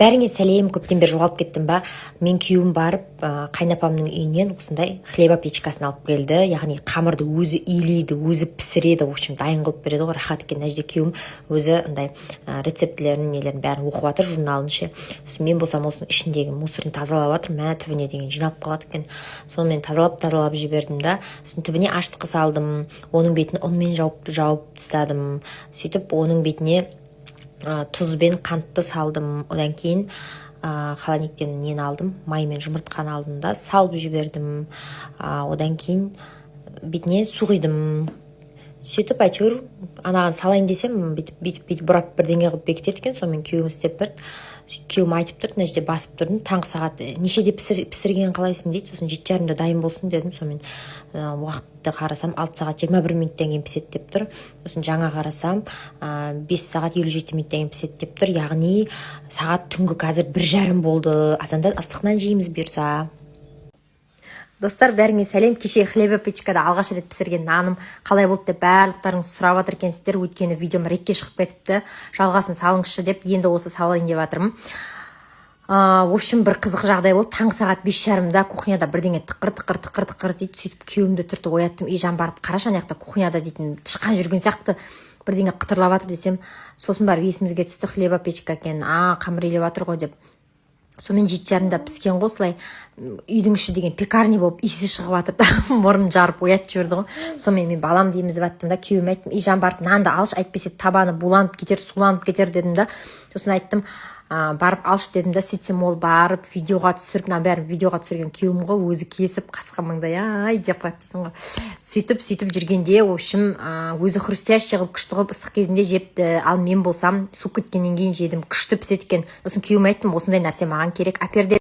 Бәріңе сәлем, көптен бері жоғалып кеттім ба? Мен күйеуім барып, қайнапамның үйінен осындай хлеба печкасын алып келді. Яғни қамырды өзі илейді, өзі пісіреді, в общем, дайын қылып береді ғой. Рахат екен. Әжде күйеуім өзі андай рецептілерін, нелерін бәрін оқып жатыр, журналын ше. Мен болсам осының ішіндегі мусорын тазалап жатыр, мә түбіне деген жиналып қалады екен. Соны мен тазалап жібердім да, сосын түбіне аштыққа салдым, оның бетін ұнмен жауып тастадым. Сөйтіп оның бетіне тұз бен қантты салдым. Одан кейін холодильниктен нені алдым, май мен жұмыртқаны алдым да салып жібердім. Одан кейін бетіне су құйдым. Сөйтіп әйтеуір анаған салайын десем, бүйтіп бұрап бірдеңе қылып бекітеді екен. Сонымен күйеуім істеп берді. Күйеуім айтып тұрды, мына жерде басып тұрдым, таңғы сағат нешеде пісірген қалайсың дейді. Сосын 7:30-да дайын болсын дедім. Сонымен уақытты қарасам 6 сағат 21 минуттан кейін піседі деп тұр. Сосын жаңа қарасам 5 сағат 57 минуттан кейін піседі деп тұр. Яғни сағат түнгі қазір 1:30 болды. Азанда ыстықнан жейміз бұйырса. Достар, бәріңе сәлем. Кеше хлеба печкада алғаш рет пісірген наным қалай болды деп барлықтарыңыз сұрап жатыр екенсіздер. Өйткені видеом ретке шығып кетіпті. Жалғасын салыңызшы деп, енді осы салайын деп жатырмын. В общем, бір қызық жағдай болды. Таңғы сағат 5:30-да кухняда бірдеңе тықыр дейді. Сөйтіп күйеуімді түртіп ояттым. Жан барып қарашы, ана жақта кухняда дейтін тышқан жүрген сияқты бірдеңе қытырлап жатыр десем, сосын барып есімізге түсті, хлеба печка екен. Қамыр илеп жатыр ғой деп. Сонымен 7:30-да піскен ғой, осылай үйдің іші деген пекарня болып иісі шығып жатыр. Мұрнын жарып оятып жіберді ғой. Сонымен мен балам дейміз баттым да, күйеуіме айттым, жан барып нанды алшы, әйтпесе табаны буланып кетер, суланып кетер дедім да. Сосын айттым, барып алшы дедім да. Сөйтсем ол барып видеоға түсіріп, бәрін видеоға түсірген күйеуім ғой, өзі кесіп қасқа маңдай ай деп қойды дейсің ғой. Сөйтіп жүргенде, в общем, өзі хрустящий қылып, күшті қылып ыстық кезінде жепті. Ал мен болсам суып кеткеннен кейін жедім, күшті піседі екен. Сосын күйеуіме айттым, осындай нәрсе маған керек, әпер дедім.